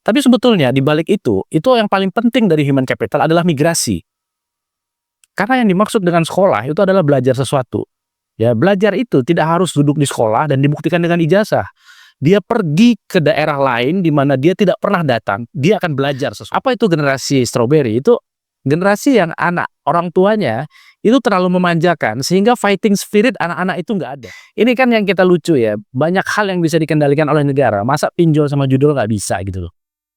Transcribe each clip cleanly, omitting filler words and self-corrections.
Tapi sebetulnya di balik itu yang paling penting dari human capital adalah migrasi. Karena yang dimaksud dengan sekolah itu adalah belajar sesuatu. Ya, belajar itu tidak harus duduk di sekolah dan dibuktikan dengan ijazah. Dia pergi ke daerah lain di mana dia tidak pernah datang, dia akan belajar sesuatu. Apa itu generasi strawberry? Itu generasi yang anak orang tuanya itu terlalu memanjakan sehingga fighting spirit anak-anak itu nggak ada. Ini kan yang kita lucu ya, banyak hal yang bisa dikendalikan oleh negara, masa pinjol sama judul nggak bisa gitu loh.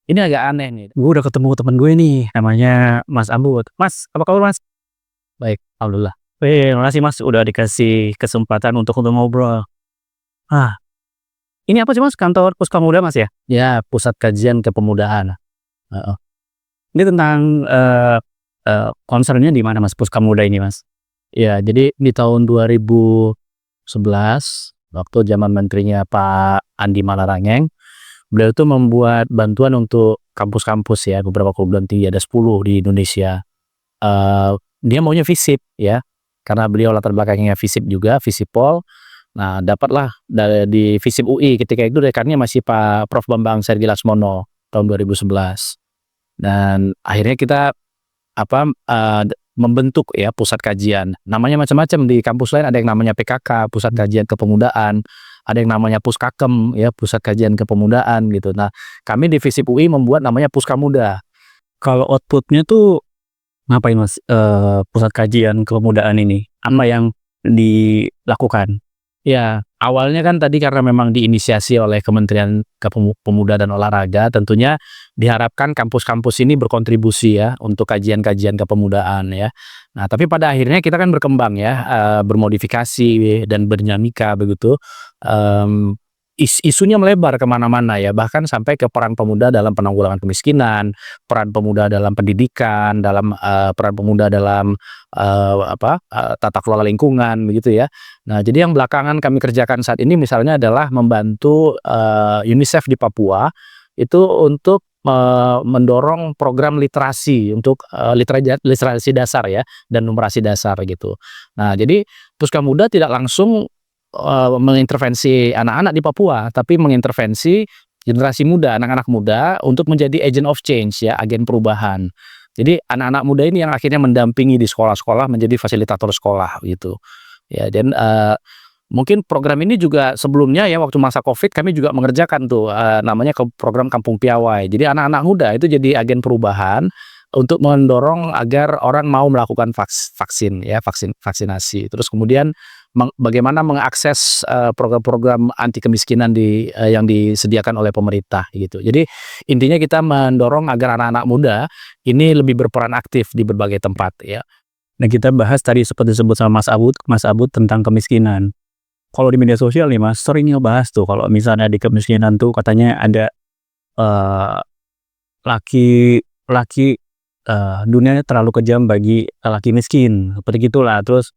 Ini agak aneh nih. Gue udah ketemu temen gue nih, namanya Mas Abud. Mas, apa kabar Mas? Baik, alhamdulillah. Terima kasih Mas udah dikasih kesempatan untuk ngobrol. Ini apa sih Mas, kantor Puskamuda Mas ya? Ya, Pusat Kajian Kepemudaan. Ini tentang concernnya di mana Mas Puskamuda ini Mas? Ya, jadi di tahun 2011 waktu zaman menterinya Pak Andi Malarangeng, beliau itu membuat bantuan untuk kampus-kampus ya, beberapa perguruan tinggi, ada 10 di Indonesia. Dia maunya FISIP ya, karena beliau latar belakangnya FISIP juga, FISIPol. Nah, dapatlah di FISIP UI ketika itu dekannya masih Pak Prof Bambang Sergi Laksmono tahun 2011. Dan akhirnya kita membentuk ya pusat kajian. Namanya macam-macam, di kampus lain ada yang namanya PKK, Pusat Kajian Kepemudaan, ada yang namanya Puskakem ya, Pusat Kajian Kepemudaan gitu. Nah, kami di FISIP UI membuat namanya Puskamuda. Kalau outputnya tuh ngapain Mas, Pusat Kajian Kepemudaan ini? Apa yang dilakukan? Ya, awalnya kan tadi karena memang diinisiasi oleh Kementerian Pemuda dan Olahraga, tentunya diharapkan kampus-kampus ini berkontribusi ya untuk kajian-kajian kepemudaan ya. Nah, tapi pada akhirnya kita kan berkembang ya, bermodifikasi dan berdinamika begitu. Isunya melebar kemana-mana ya, bahkan sampai ke peran pemuda dalam penanggulangan kemiskinan, peran pemuda dalam pendidikan, dalam peran pemuda dalam tata kelola lingkungan begitu ya. Nah, jadi yang belakangan kami kerjakan saat ini misalnya adalah membantu UNICEF di Papua itu untuk mendorong program literasi untuk literasi dasar ya, dan numerasi dasar gitu. Nah, jadi Puskamuda tidak langsung mengintervensi anak-anak di Papua, tapi mengintervensi generasi muda, anak-anak muda untuk menjadi agent of change ya, agen perubahan. Jadi anak-anak muda ini yang akhirnya mendampingi di sekolah-sekolah menjadi fasilitator sekolah gitu. Ya, dan mungkin program ini juga sebelumnya ya, waktu masa Covid kami juga mengerjakan tuh namanya program Kampung Piawai. Jadi anak-anak muda itu jadi agen perubahan untuk mendorong agar orang mau melakukan vaksinasi. Terus kemudian bagaimana mengakses program-program anti kemiskinan yang disediakan oleh pemerintah gitu. Jadi intinya kita mendorong agar anak-anak muda ini lebih berperan aktif di berbagai tempat ya. Nah, kita bahas tadi seperti disebut sama Mas Abud tentang kemiskinan. Kalau di media sosial nih Mas, sering ngebahas tuh kalau misalnya di kemiskinan tuh katanya ada laki dunianya terlalu kejam bagi laki miskin, seperti gitulah. Terus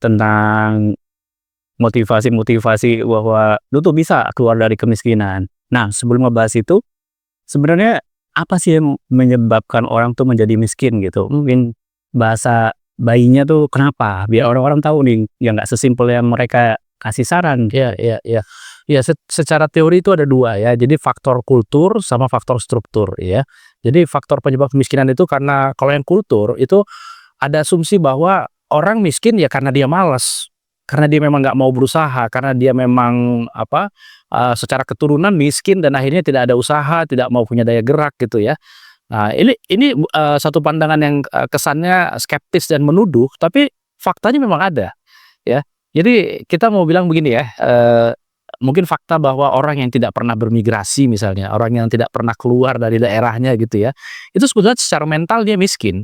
tentang motivasi bahwa lu tuh bisa keluar dari kemiskinan. Nah, sebelum ngebahas itu, sebenarnya apa sih yang menyebabkan orang tuh menjadi miskin gitu? Mungkin bahasa bayinya tuh kenapa? Biar orang-orang tahu nih, ya nggak sesimpel yang mereka kasih saran. Ya, secara teori itu ada dua ya. Jadi faktor kultur sama faktor struktur ya. Jadi faktor penyebab kemiskinan itu karena kalau yang kultur itu ada asumsi bahwa orang miskin ya karena dia malas, karena dia memang nggak mau berusaha, karena dia memang secara keturunan miskin dan akhirnya tidak ada usaha, tidak mau punya daya gerak gitu ya. Nah, ini satu pandangan yang kesannya skeptis dan menuduh, tapi faktanya memang ada ya. Jadi kita mau bilang begini ya, mungkin fakta bahwa orang yang tidak pernah bermigrasi misalnya, orang yang tidak pernah keluar dari daerahnya gitu ya, itu sebetulnya secara mental dia miskin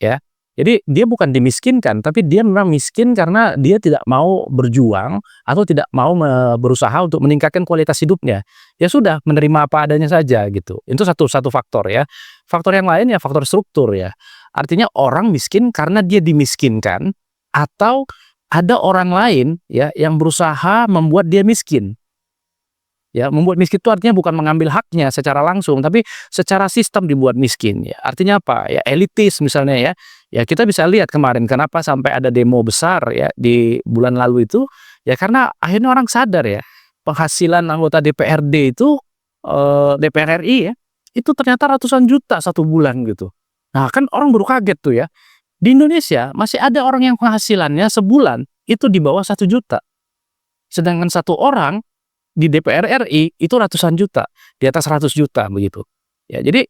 ya. Jadi dia bukan dimiskinkan, tapi dia memang miskin karena dia tidak mau berjuang atau tidak mau berusaha untuk meningkatkan kualitas hidupnya. Ya sudah, menerima apa adanya saja gitu. Itu satu faktor ya. Faktor yang lain ya faktor struktur ya. Artinya orang miskin karena dia dimiskinkan, atau ada orang lain ya yang berusaha membuat dia miskin. Ya, membuat miskin itu artinya bukan mengambil haknya secara langsung, tapi secara sistem dibuat miskin ya. Artinya apa? Ya elitis misalnya ya. Ya kita bisa lihat kemarin kenapa sampai ada demo besar ya di bulan lalu itu, ya karena akhirnya orang sadar ya, penghasilan anggota DPRD itu DPR RI ya, itu ternyata ratusan juta satu bulan gitu. Nah kan orang baru kaget tuh ya. Di Indonesia masih ada orang yang penghasilannya sebulan itu di bawah 1 juta. Sedangkan satu orang di DPR RI itu ratusan juta, di atas 100 juta begitu. Ya, jadi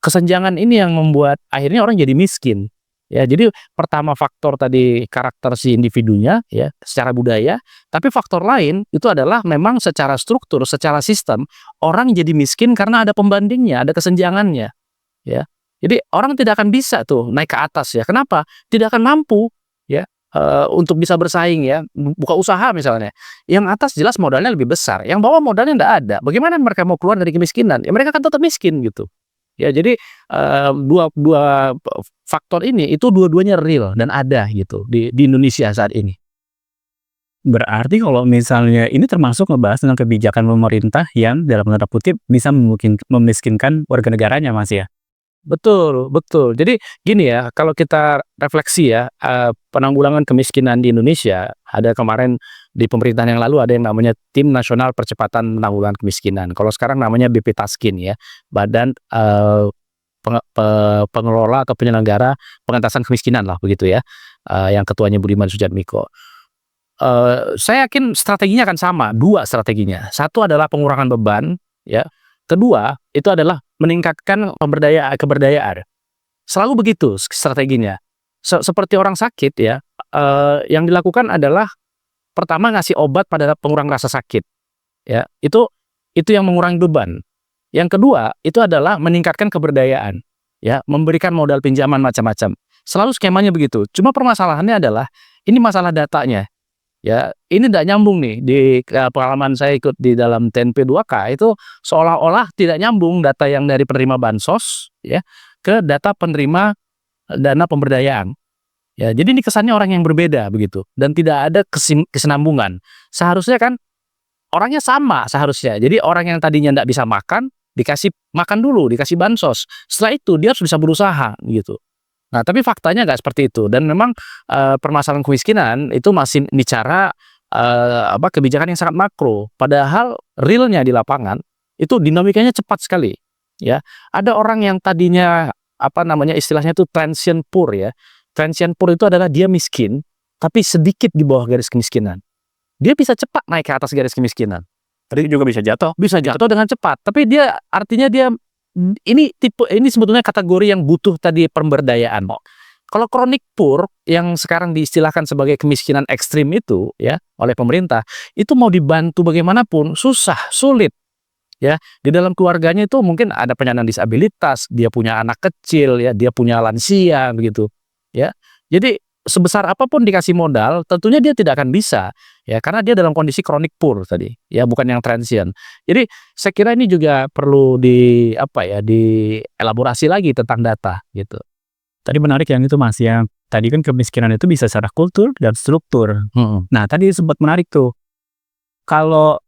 kesenjangan ini yang membuat akhirnya orang jadi miskin. Ya, jadi pertama faktor tadi karakter si individunya ya, secara budaya, tapi faktor lain itu adalah memang secara struktur, secara sistem orang jadi miskin karena ada pembandingnya, ada kesenjangannya, ya. Jadi orang tidak akan bisa tuh naik ke atas ya. Kenapa? Tidak akan mampu ya untuk bisa bersaing ya, buka usaha misalnya. Yang atas jelas modalnya lebih besar, yang bawah modalnya nggak ada. Bagaimana mereka mau keluar dari kemiskinan? Ya mereka kan tetap miskin gitu. Ya jadi dua dua faktor ini itu dua-duanya real dan ada gitu di Indonesia saat ini. Berarti kalau misalnya ini termasuk ngebahas tentang kebijakan pemerintah yang dalam tanda kutip bisa memiskinkan warga negaranya, Mas, ya? Betul, betul. Jadi gini ya, kalau kita refleksi ya, penanggulangan kemiskinan di Indonesia, ada kemarin di pemerintahan yang lalu ada yang namanya Tim Nasional Percepatan Penanggulangan Kemiskinan. Kalau sekarang namanya BP Taskin ya, Badan Pengelola atau Penyelenggara Pengentasan Kemiskinan lah begitu ya, yang ketuanya Budiman Sujatmiko. Saya yakin strateginya akan sama, 2 strateginya. Satu adalah pengurangan beban, ya. Kedua, itu adalah meningkatkan keberdayaan. Selalu begitu strateginya. Seperti orang sakit ya, yang dilakukan adalah pertama ngasih obat pada pengurang rasa sakit, ya. Itu yang mengurangi beban. Yang kedua, itu adalah meningkatkan keberdayaan, ya, memberikan modal pinjaman macam-macam. Selalu skemanya begitu. Cuma permasalahannya adalah ini masalah datanya. Ya, ini tidak nyambung nih di pengalaman saya ikut di dalam TNP 2K itu seolah-olah tidak nyambung data yang dari penerima bansos ya ke data penerima dana pemberdayaan. Ya, jadi ini kesannya orang yang berbeda begitu dan tidak ada kesinambungan. Seharusnya kan orangnya sama seharusnya. Jadi orang yang tadinya tidak bisa makan dikasih makan dulu, dikasih bansos. Setelah itu dia harus bisa berusaha gitu. Nah, tapi faktanya nggak seperti itu dan memang permasalahan kemiskinan itu masih bicara kebijakan yang sangat makro. Padahal realnya di lapangan itu dinamikanya cepat sekali. Ya, ada orang yang tadinya istilahnya itu transient poor ya. Transient poor itu adalah dia miskin tapi sedikit di bawah garis kemiskinan. Dia bisa cepat naik ke atas garis kemiskinan. Tapi juga bisa jatuh. Bisa jatuh dengan cepat. Tapi dia artinya dia ini sebetulnya kategori yang butuh tadi pemberdayaan. Kalau chronic poor yang sekarang diistilahkan sebagai kemiskinan ekstrim itu ya oleh pemerintah, itu mau dibantu bagaimanapun susah, sulit. Ya, di dalam keluarganya itu mungkin ada penyandang disabilitas, dia punya anak kecil ya, dia punya lansia begitu. Ya. Jadi sebesar apapun dikasih modal, tentunya dia tidak akan bisa ya karena dia dalam kondisi chronic poor tadi ya, bukan yang transient. Jadi saya kira ini juga perlu dielaborasi lagi tentang data gitu. Tadi menarik yang itu, Mas, yang tadi kan kemiskinan itu bisa secara kultur dan struktur. Nah, tadi sempat menarik tuh. Kalau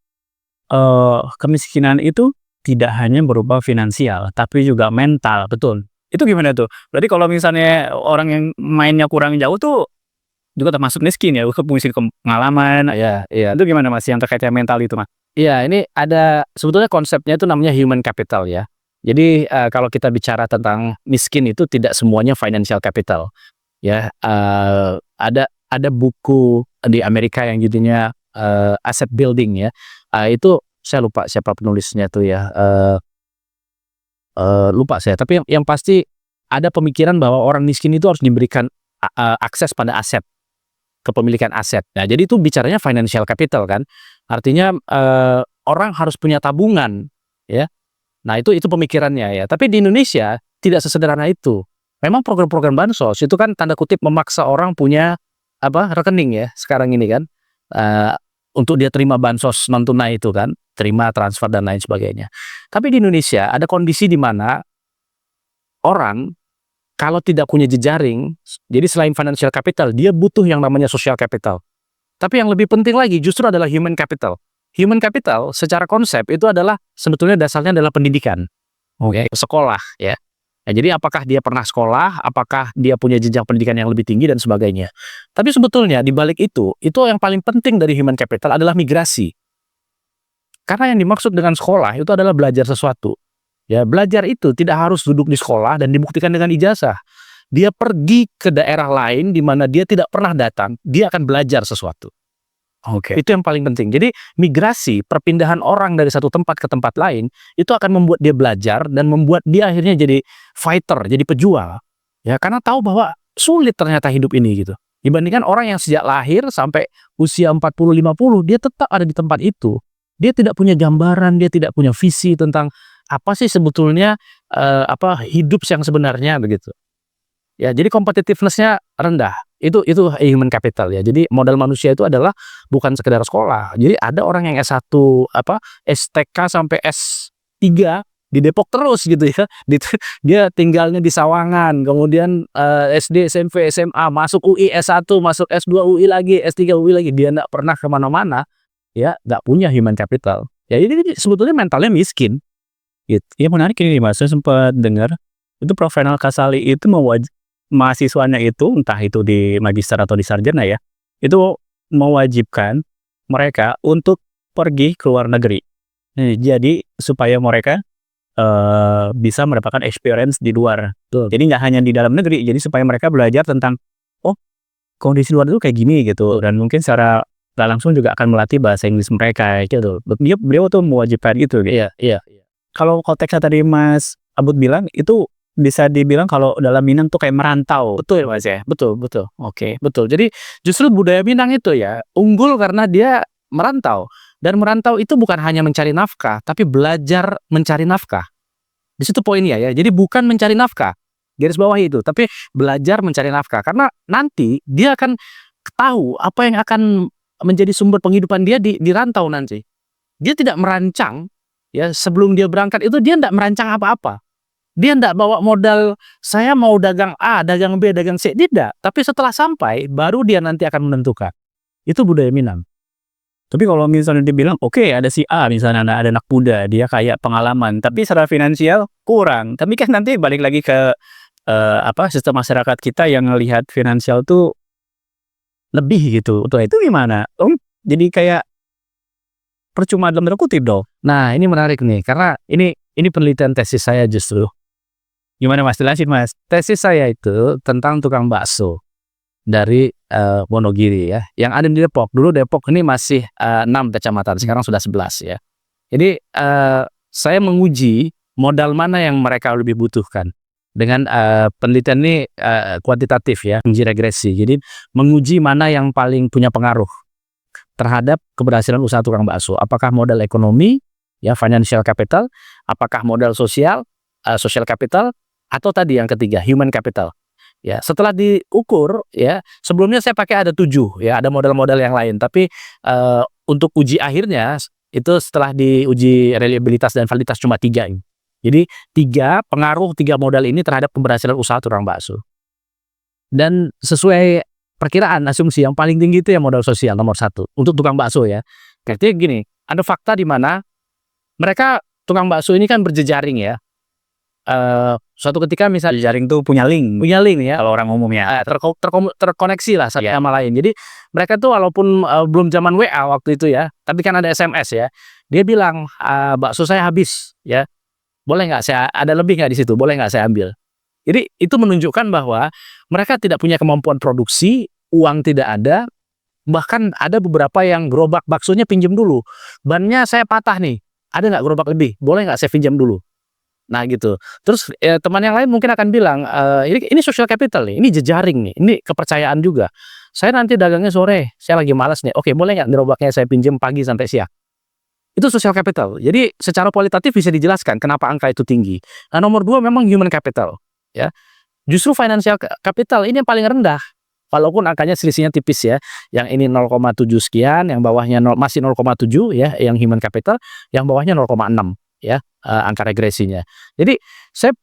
kemiskinan itu tidak hanya berupa finansial tapi juga mental. Betul. Itu gimana tuh? Berarti kalau misalnya orang yang mainnya kurang jauh tuh juga termasuk miskin ya, miskin pengalaman. Iya. Itu gimana, Mas, yang terkaitnya mental itu, Mas? Iya, ini ada sebetulnya konsepnya itu namanya human capital ya. Jadi kalau kita bicara tentang miskin itu tidak semuanya financial capital. Ya, ada buku di Amerika yang judulnya asset building ya. Itu saya lupa siapa penulisnya tuh ya. Lupa saya, tapi yang pasti ada pemikiran bahwa orang miskin itu harus diberikan akses pada aset, kepemilikan aset. Nah, jadi itu bicaranya financial capital kan, artinya orang harus punya tabungan, ya. Nah, itu pemikirannya ya. Tapi di Indonesia tidak sesederhana itu. Memang program-program bansos itu kan tanda kutip memaksa orang punya rekening ya sekarang ini kan, untuk dia terima bansos non tunai itu kan, terima transfer dan lain sebagainya. Tapi di Indonesia ada kondisi di mana orang kalau tidak punya jejaring, jadi selain financial capital, dia butuh yang namanya social capital. Tapi yang lebih penting lagi justru adalah human capital. Human capital secara konsep itu adalah sebetulnya dasarnya adalah pendidikan. Sekolah ya. Nah, jadi apakah dia pernah sekolah, apakah dia punya jenjang pendidikan yang lebih tinggi dan sebagainya. Tapi sebetulnya di balik itu yang paling penting dari human capital adalah migrasi. Karena yang dimaksud dengan sekolah itu adalah belajar sesuatu. Ya, belajar itu tidak harus duduk di sekolah dan dibuktikan dengan ijazah. Dia pergi ke daerah lain di mana dia tidak pernah datang, dia akan belajar sesuatu. Oke. Itu yang paling penting. Jadi migrasi, perpindahan orang dari satu tempat ke tempat lain, itu akan membuat dia belajar dan membuat dia akhirnya jadi fighter, jadi pejuang. Ya, karena tahu bahwa sulit ternyata hidup ini gitu. Dibandingkan orang yang sejak lahir sampai usia 40-50, dia tetap ada di tempat itu. Dia tidak punya gambaran, dia tidak punya visi tentang apa sih sebetulnya hidup yang sebenarnya begitu. Ya, jadi competitiveness-nya rendah. Itu human capital ya. Jadi modal manusia itu adalah bukan sekedar sekolah. Jadi ada orang yang S1 STK sampai S3 di Depok terus gitu ya. Dia tinggalnya di Sawangan, kemudian SD, SMP, SMA, masuk UI S1, masuk S2 UI lagi, S3 UI lagi. Dia nggak pernah kemana-mana, ya nggak punya human capital. Ya ini sebetulnya mentalnya miskin. Gitu. Ya menarik ini Mas, saya sempat dengar itu Prof. Renal Kasali itu mahasiswanya itu, entah itu di magister atau di sarjana ya, itu mewajibkan mereka untuk pergi ke luar negeri. Jadi supaya mereka bisa mendapatkan experience di luar. Betul. Jadi nggak hanya di dalam negeri, jadi supaya mereka belajar tentang kondisi luar itu kayak gini gitu, dan mungkin secara nggak langsung juga akan melatih bahasa Inggris mereka gitu. Beliau tuh mewajibkan gitu. Iya. Kalau konteksnya tadi Mas Abud bilang itu bisa dibilang kalau dalam Minang tuh kayak merantau. Betul Mas ya, betul. Oke, betul. Jadi justru budaya Minang itu ya unggul karena dia merantau. Dan merantau itu bukan hanya mencari nafkah, tapi belajar mencari nafkah. Di situ poinnya ya. Jadi bukan mencari nafkah, garis bawah itu, tapi belajar mencari nafkah. Karena nanti dia akan tahu apa yang akan menjadi sumber penghidupan dia di rantau nanti. Dia tidak merancang ya, sebelum dia berangkat itu dia tidak merancang apa-apa. Dia tidak bawa modal, saya mau dagang A, dagang B, dagang C. Tidak. Tapi setelah sampai, baru dia nanti akan menentukan. Itu budaya Minang. Tapi kalau misalnya dibilang, oke, ada si A, misalnya ada anak muda, dia kayak pengalaman, tapi secara finansial kurang. Tapi kan nanti balik lagi ke sistem masyarakat kita yang ngelihat finansial tuh lebih gitu. Itu gimana? Jadi kayak percuma dalam tanda kutip dong. Nah, ini menarik nih, karena ini penelitian tesis saya justru. Gimana Mas? Jelasin Mas. Tesis saya itu tentang tukang bakso dari Wonogiri ya, yang ada di Depok. Dulu Depok ini masih 6 kecamatan, sekarang sudah 11 ya. Jadi saya menguji modal mana yang mereka lebih butuhkan. Dengan penelitian ini kuantitatif ya, uji regresi. Jadi menguji mana yang paling punya pengaruh terhadap keberhasilan usaha tukang bakso. Apakah modal ekonomi, ya financial capital, apakah modal sosial, social capital, atau tadi yang ketiga human capital. Ya, setelah diukur ya, sebelumnya saya pakai ada 7 ya, ada modal-modal yang lain, tapi untuk uji akhirnya itu setelah diuji reliabilitas dan validitas cuma 3 ini. Jadi 3 modal ini terhadap keberhasilan usaha tukang bakso. Dan sesuai perkiraan asumsi yang paling tinggi itu ya modal sosial nomor 1 untuk tukang bakso ya. Artinya gini, ada fakta di mana mereka tukang bakso ini kan berjejaring ya. Suatu ketika misalnya Jaring tuh punya link ya, kalau orang umumnya. terkoneksi lah satu sama lain. Jadi mereka tuh walaupun belum zaman WA waktu itu ya, tapi kan ada SMS ya. Dia bilang bakso saya habis ya, boleh nggak saya ada lebih nggak di situ, boleh nggak saya ambil. Jadi itu menunjukkan bahwa mereka tidak punya kemampuan produksi, uang tidak ada, bahkan ada beberapa yang gerobak baksonya pinjam dulu. Bannya saya patah nih, ada nggak gerobak lebih, boleh nggak saya pinjam dulu. Nah gitu. Terus teman yang lain mungkin akan bilang ini social capital nih, ini jejaring nih, ini kepercayaan juga. Saya nanti dagangnya sore, saya lagi malas nih. Oke, boleh nggak gerobaknya saya pinjam pagi sampai siang? Itu social capital. Jadi secara kualitatif bisa dijelaskan kenapa angka itu tinggi. Nah, nomor 2 memang human capital. Ya, justru financial capital ini yang paling rendah. Walaupun angkanya selisihnya tipis ya. Yang ini 0,7 sekian, yang bawahnya masih 0,7 ya, yang human capital, yang bawahnya 0,6 ya, angka regresinya. Jadi saya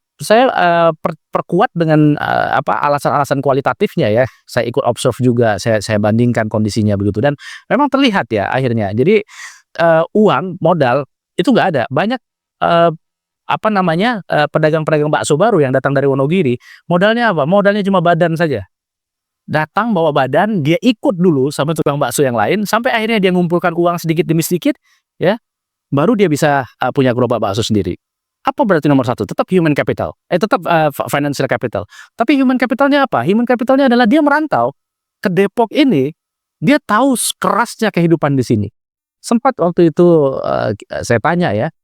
perkuat dengan alasan-alasan kualitatifnya ya. Saya ikut observe juga, saya bandingkan kondisinya begitu, dan memang terlihat ya akhirnya. Jadi uang modal itu nggak ada. Banyak pedagang-pedagang bakso baru yang datang dari Wonogiri, modalnya apa? Modalnya cuma badan saja. Datang bawa badan, dia ikut dulu sama tukang bakso yang lain sampai akhirnya dia ngumpulkan uang sedikit demi sedikit ya. baru dia bisa punya gerobak bakso sendiri. Apa berarti nomor satu? Tetap human capital, tetap financial capital. Tapi human capitalnya apa? Human capitalnya adalah dia merantau ke Depok ini, dia tahu kerasnya kehidupan di sini. Sempat waktu itu saya tanya ya,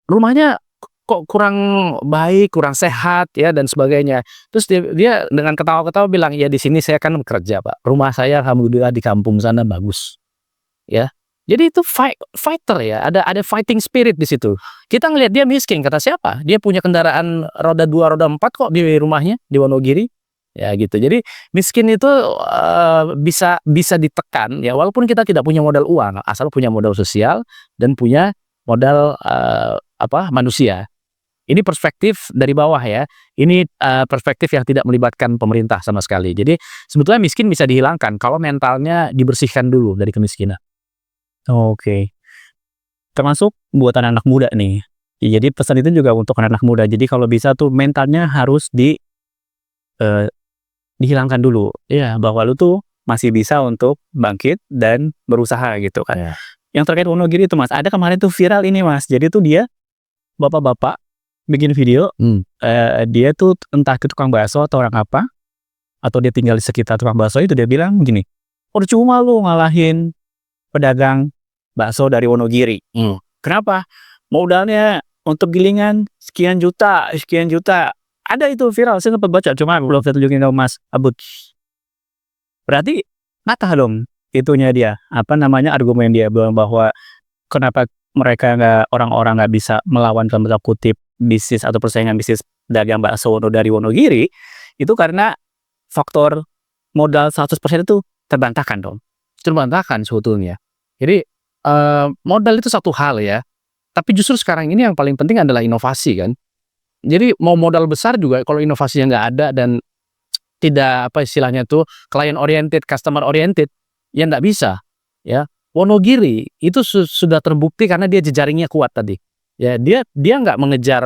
rumahnya kok kurang baik, kurang sehat ya dan sebagainya. Terus dia dengan ketawa-ketawa bilang, "Ya di sini saya kan kerja, Pak. Rumah saya alhamdulillah di kampung sana bagus." Ya. Jadi itu fighter ya, ada fighting spirit di situ. Kita ngelihat dia miskin, kata siapa? Dia punya kendaraan roda 2, roda 4 kok di rumahnya di Wonogiri. Ya gitu. Jadi miskin itu bisa ditekan ya walaupun kita tidak punya modal uang, asal punya modal sosial dan punya modal manusia. Ini perspektif dari bawah ya. Ini perspektif yang tidak melibatkan pemerintah sama sekali. Jadi sebetulnya miskin bisa dihilangkan kalau mentalnya dibersihkan dulu dari kemiskinan. Oke. Termasuk buat anak-anak muda nih. Jadi pesan itu juga untuk anak-anak muda. Jadi kalau bisa tuh mentalnya harus dihilangkan dulu. Ya, bahwa lu tuh masih bisa untuk bangkit dan berusaha gitu kan. Ya. Yang terkait Wonogiri itu Mas, ada kemarin tuh viral ini Mas. Jadi tuh dia bapak-bapak bikin video, dia tuh entah ke tukang bakso atau orang apa, atau dia tinggal di sekitar tukang bakso itu, dia bilang gini, percuma lu ngalahin pedagang bakso dari Wonogiri. Kenapa? Modalnya untuk gilingan sekian juta. Ada itu viral, saya sempat baca, cuma belum saya tunjukin ke Mas Abud. Berarti patah dong itunya dia, argumen dia bahwa kenapa mereka orang-orang nggak bisa melawan dalam tanda kutip bisnis atau persaingan bisnis dagang bakso dari Wonogiri, itu karena faktor modal 100% itu terbantahkan dong. Terbantahkan sebetulnya. Jadi modal itu satu hal ya, tapi justru sekarang ini yang paling penting adalah inovasi kan. Jadi mau modal besar juga kalau inovasinya nggak ada dan tidak istilahnya tuh client oriented, customer oriented, ya nggak bisa ya. Wonogiri itu sudah terbukti karena dia jejaringnya kuat tadi. Ya, dia nggak mengejar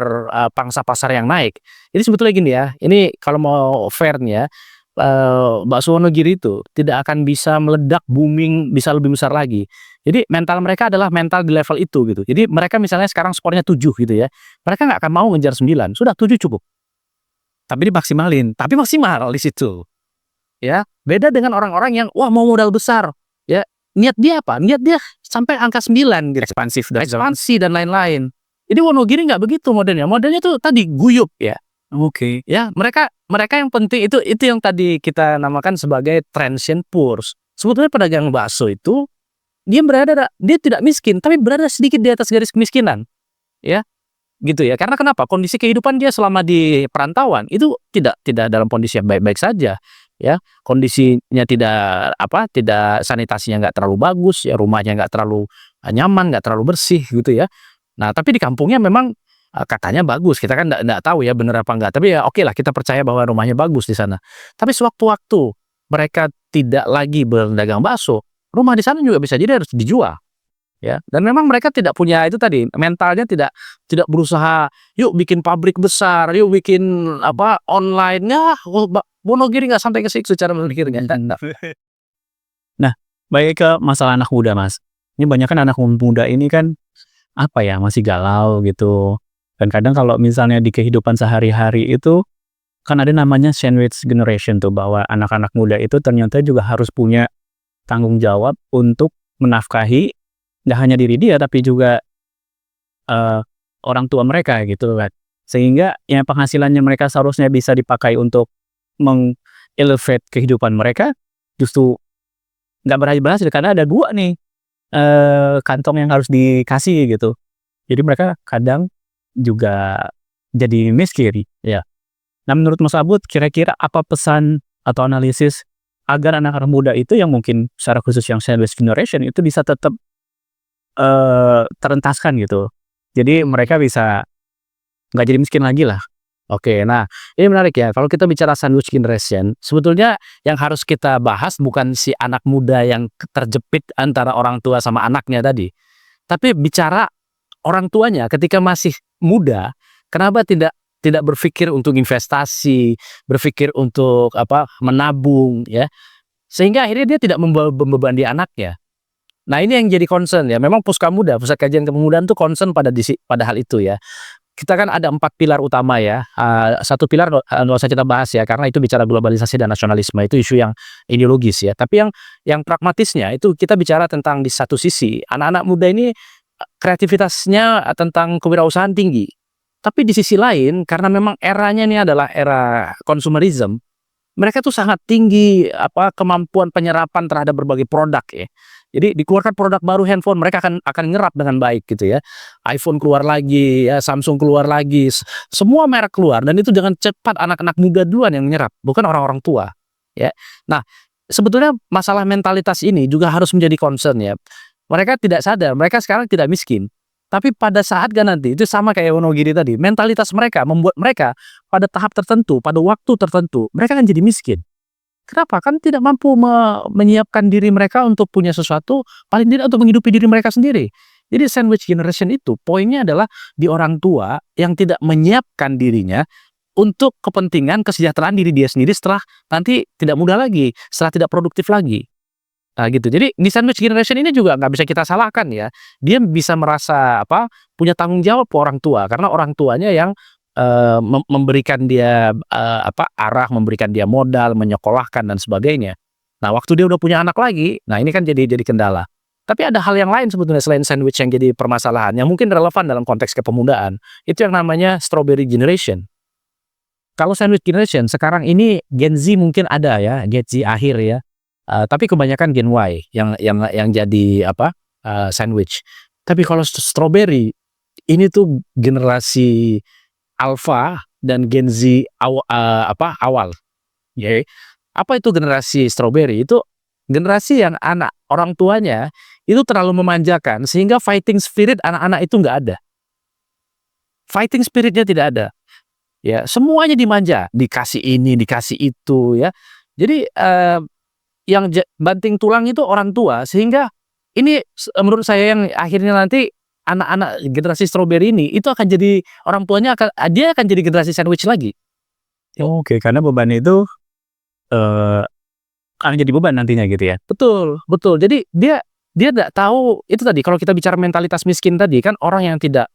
pangsa pasar yang naik. Jadi sebetulnya gini ya, ini kalau mau fairnya bakso Wonogiri itu tidak akan bisa meledak booming bisa lebih besar lagi. Jadi mental mereka adalah mental di level itu gitu. Jadi mereka misalnya sekarang skornya 7 gitu ya. Mereka nggak akan mau ngejar 9, sudah 7 cukup. Tapi dimaksimalin, tapi maksimal di situ. Ya, beda dengan orang-orang yang wah mau modal besar. Ya, niat dia apa? Niat dia sampai angka 9 gitu. Ekspansi dan lain-lain. Jadi Wonogiri nggak begitu modelnya. Modelnya tuh tadi guyup ya. Oke. Ya, mereka yang penting itu yang tadi kita namakan sebagai transient poor. Sebetulnya pedagang bakso itu dia tidak miskin tapi berada sedikit di atas garis kemiskinan. Ya. Gitu ya. Karena kenapa? Kondisi kehidupan dia selama di perantauan itu tidak dalam kondisi yang baik-baik saja. Ya, kondisinya tidak sanitasinya nggak terlalu bagus ya, rumahnya nggak terlalu nyaman, nggak terlalu bersih gitu ya. Nah, tapi di kampungnya memang katanya bagus. Kita kan nggak tahu ya benar apa enggak. Tapi ya oke lah kita percaya bahwa rumahnya bagus di sana. Tapi sewaktu-waktu mereka tidak lagi berdagang bakso, rumah di sana juga bisa jadi harus dijual. Ya, dan memang mereka tidak punya itu tadi, mentalnya tidak berusaha, yuk bikin pabrik besar, yuk bikin online-nya, Wonogiri nggak sampai ke situ cara berpikirnya. Nah, baik ke masalah anak muda Mas. Ini banyak kan anak muda ini kan masih galau gitu. Dan kadang kalau misalnya di kehidupan sehari-hari itu kan ada namanya sandwich generation tuh, bahwa anak-anak muda itu ternyata juga harus punya tanggung jawab untuk menafkahi nggak hanya diri dia tapi juga orang tua mereka gitu kan. Sehingga yang penghasilannya mereka seharusnya bisa dipakai untuk meng-elevate kehidupan mereka justru nggak berhasil karena ada 2 nih kantong yang harus dikasih gitu. Jadi mereka kadang juga jadi miskin ya. Nah, menurut Mas Abud kira-kira apa pesan atau analisis agar anak-anak muda itu yang mungkin secara khusus yang sandwich generation itu bisa tetap terentaskan gitu. Jadi mereka bisa nggak jadi miskin lagi lah. Oke, nah ini menarik ya. Kalau kita bicara sandwich generation, sebetulnya yang harus kita bahas bukan si anak muda yang terjepit antara orang tua sama anaknya tadi. Tapi bicara orang tuanya ketika masih muda, kenapa tidak berpikir untuk investasi, berpikir untuk menabung ya. Sehingga akhirnya dia tidak membebani anaknya. Nah, ini yang jadi concern ya. Memang Puskamuda, Pusat Kajian Kepemudaan tuh concern pada hal itu ya. Kita kan ada 4 pilar utama ya. Satu pilar nggak usah kita bahas ya, karena itu bicara globalisasi dan nasionalisme, itu isu yang ideologis ya. Tapi yang pragmatisnya itu kita bicara tentang di satu sisi anak-anak muda ini kreativitasnya tentang kewirausahaan tinggi. Tapi di sisi lain karena memang eranya ini adalah era consumerism, mereka tuh sangat tinggi kemampuan penyerapan terhadap berbagai produk ya. Jadi dikeluarkan produk baru handphone, mereka akan nyerap dengan baik gitu ya. iPhone keluar lagi, ya, Samsung keluar lagi, semua merek keluar dan itu dengan cepat anak-anak muda duluan yang menyerap, bukan orang-orang tua ya. Nah, sebetulnya masalah mentalitas ini juga harus menjadi concern ya. Mereka tidak sadar, mereka sekarang tidak miskin. Tapi pada saat nanti itu sama kayak Wonogiri tadi, mentalitas mereka membuat mereka pada tahap tertentu, pada waktu tertentu, mereka akan jadi miskin. Kenapa? Kan tidak mampu menyiapkan diri mereka untuk punya sesuatu, paling tidak untuk menghidupi diri mereka sendiri. Jadi sandwich generation itu poinnya adalah di orang tua yang tidak menyiapkan dirinya untuk kepentingan kesejahteraan diri dia sendiri setelah nanti tidak muda lagi, setelah tidak produktif lagi. Nah gitu. Jadi di sandwich generation ini juga nggak bisa kita salahkan ya. Dia bisa merasa punya tanggung jawab ke orang tua karena orang tuanya yang memberikan dia arah, memberikan dia modal, menyekolahkan dan sebagainya. Nah, waktu dia udah punya anak lagi, nah ini kan jadi kendala. Tapi ada hal yang lain sebetulnya selain sandwich yang jadi permasalahan yang mungkin relevan dalam konteks kepemudaan. Itu yang namanya strawberry generation. Kalau sandwich generation sekarang ini Gen Z mungkin ada ya, Gen Z akhir ya. Tapi kebanyakan Gen Y yang jadi sandwich. Tapi kalau strawberry ini tuh generasi Alpha dan Gen Z awal. Ya. Apa itu generasi strawberry? Itu generasi yang anak orang tuanya itu terlalu memanjakan sehingga fighting spirit anak-anak itu nggak ada. Fighting spiritnya tidak ada. Ya, semuanya dimanja, dikasih ini, dikasih itu ya. Jadi yang banting tulang itu orang tua sehingga ini menurut saya yang akhirnya nanti anak-anak generasi strawberry ini itu akan jadi orang tuanya dia akan jadi generasi sandwich lagi. Oke, karena beban itu akan jadi beban nantinya gitu ya. Betul. Jadi dia tidak tahu itu tadi kalau kita bicara mentalitas miskin tadi kan orang yang tidak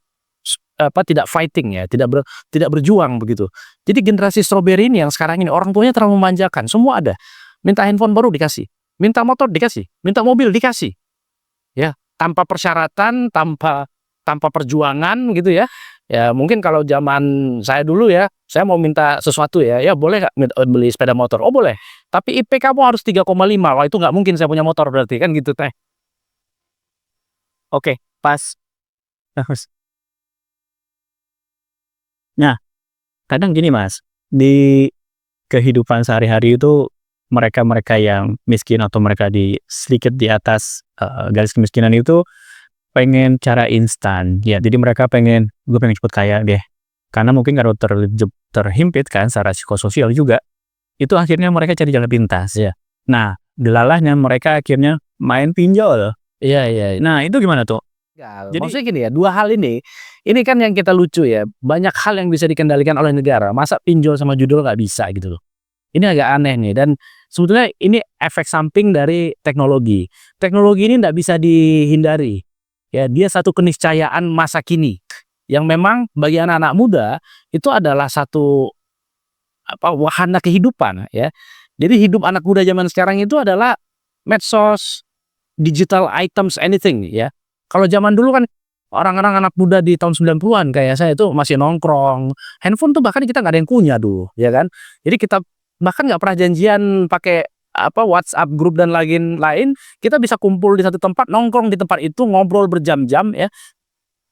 fighting ya, tidak berjuang begitu. Jadi generasi strawberry ini yang sekarang ini orang tuanya terlalu memanjakan, semua ada. Minta handphone baru dikasih, minta motor dikasih, minta mobil dikasih. Ya, tanpa persyaratan, tanpa perjuangan gitu ya. Ya mungkin kalau zaman saya dulu ya, saya mau minta sesuatu ya boleh nggak beli sepeda motor? Oh boleh, tapi IP kamu harus 3,5. Wah itu nggak mungkin saya punya motor berarti kan gitu teh. Oke, pas. Nah, kadang gini Mas, di kehidupan sehari-hari itu mereka-mereka yang miskin atau mereka sedikit di atas garis kemiskinan itu pengen cara instan ya. Jadi mereka pengen cepet kaya deh. Karena mungkin kalau terhimpit kan secara psikososial juga, itu akhirnya mereka cari jalan pintas ya. Nah, delalahnya mereka akhirnya main pinjol. Iya. Nah, itu gimana tuh? Jadi maksudnya gini ya, dua hal ini kan yang kita lucu ya, banyak hal yang bisa dikendalikan oleh negara, masa pinjol sama judul nggak bisa gitu loh. Ini agak aneh nih dan sebetulnya ini efek samping dari teknologi. Teknologi ini nggak bisa dihindari. Ya, dia satu keniscayaan masa kini yang memang bagi anak-anak muda itu adalah satu wahana kehidupan ya. Jadi hidup anak muda zaman sekarang itu adalah medsos, digital items, anything ya. Kalau zaman dulu kan orang-orang anak muda di tahun 90-an kayak saya itu masih nongkrong. Handphone tuh bahkan kita nggak ada yang punya dulu, ya kan. Jadi kita bahkan nggak pernah janjian pakai WhatsApp grup dan lain-lain. Kita bisa kumpul di satu tempat, nongkrong di tempat itu, ngobrol berjam-jam ya.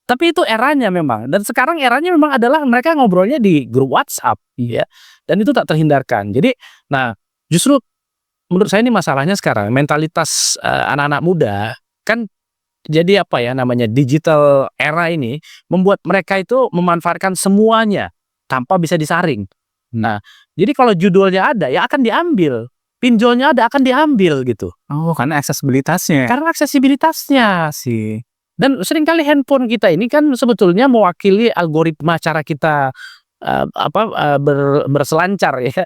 Tapi itu eranya memang. Dan sekarang eranya memang adalah mereka ngobrolnya di grup WhatsApp ya. Dan itu tak terhindarkan. Jadi nah justru menurut saya ini masalahnya sekarang mentalitas anak-anak muda kan. Jadi digital era ini membuat mereka itu memanfaatkan semuanya tanpa bisa disaring. Nah, jadi kalau judulnya ada ya akan diambil, pinjolnya ada akan diambil gitu. Oh, karena aksesibilitasnya. Karena aksesibilitasnya sih. Dan seringkali handphone kita ini kan sebetulnya mewakili algoritma cara kita berselancar ya.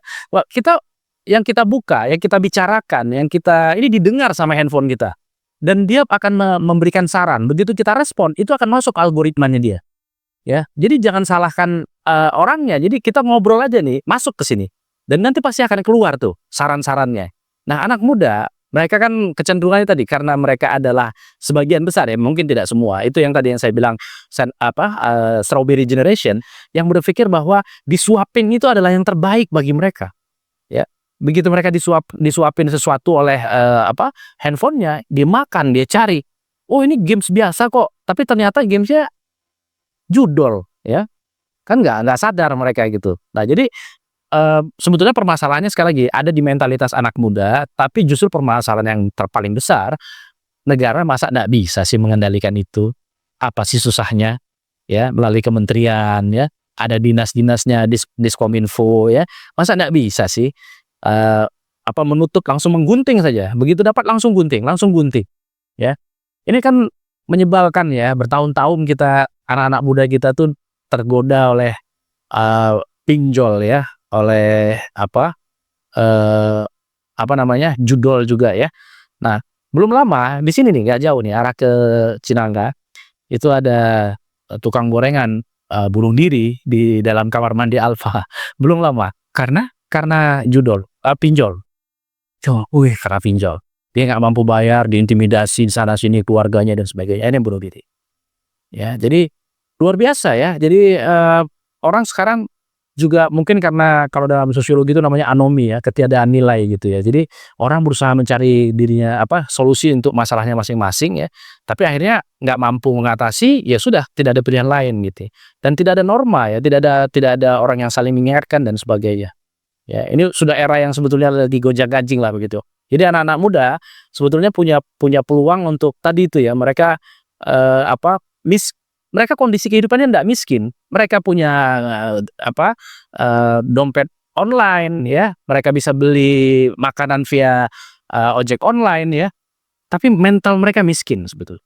Yang kita buka, yang kita bicarakan, yang kita ini didengar sama handphone kita. dan dia akan memberikan saran. Begitu kita respon, itu akan masuk algoritmanya dia. Ya, jadi jangan salahkan orangnya. Jadi kita ngobrol aja nih, masuk ke sini, dan nanti pasti akan keluar tuh saran-sarannya. Nah, anak muda mereka kan kecenderungannya tadi karena mereka adalah sebagian besar ya, mungkin tidak semua. Itu yang tadi yang saya bilang strawberry generation yang berpikir bahwa disuapin itu adalah yang terbaik bagi mereka. Ya, begitu mereka disuapin sesuatu oleh handphonenya, dia makan, dia cari. Oh, ini games biasa kok, tapi ternyata gamesnya judul, ya kan nggak sadar mereka gitu. Nah, jadi sebetulnya permasalahannya sekali lagi ada di mentalitas anak muda, tapi justru permasalahan yang paling besar, negara masa nggak bisa sih mengendalikan itu? Apa sih susahnya? Ya, melalui kementerian ya, ada dinas-dinasnya, Diskominfo ya, masa nggak bisa sih menutup, langsung menggunting saja, begitu dapat langsung gunting ya. Ini kan menyebalkan ya, bertahun-tahun kita anak-anak muda kita tuh tergoda oleh pinjol ya, oleh judol juga ya. Nah, belum lama di sini nih, nggak jauh nih, arah ke Cinangka, itu ada tukang gorengan bunuh diri di dalam kamar mandi Alfa. Belum lama karena pinjol. Karena pinjol. Dia nggak mampu bayar, diintimidasi di sana sini keluarganya dan sebagainya. Ini yang bunuh diri. Ya, jadi luar biasa ya. Jadi orang sekarang juga mungkin karena kalau dalam sosiologi itu namanya anomi ya, ketiadaan nilai gitu ya. Jadi orang berusaha mencari dirinya solusi untuk masalahnya masing-masing ya. Tapi akhirnya nggak mampu mengatasi, ya sudah, tidak ada pilihan lain gitu. Dan tidak ada norma ya, tidak ada orang yang saling mengingatkan dan sebagainya. Ya, ini sudah era yang sebetulnya lagi gonjang-ganjing lah begitu. Jadi anak-anak muda sebetulnya punya peluang untuk tadi itu ya, mereka mereka kondisi kehidupannya tidak miskin. Mereka punya dompet online ya, mereka bisa beli makanan via ojek online ya. Tapi mental mereka miskin sebetulnya.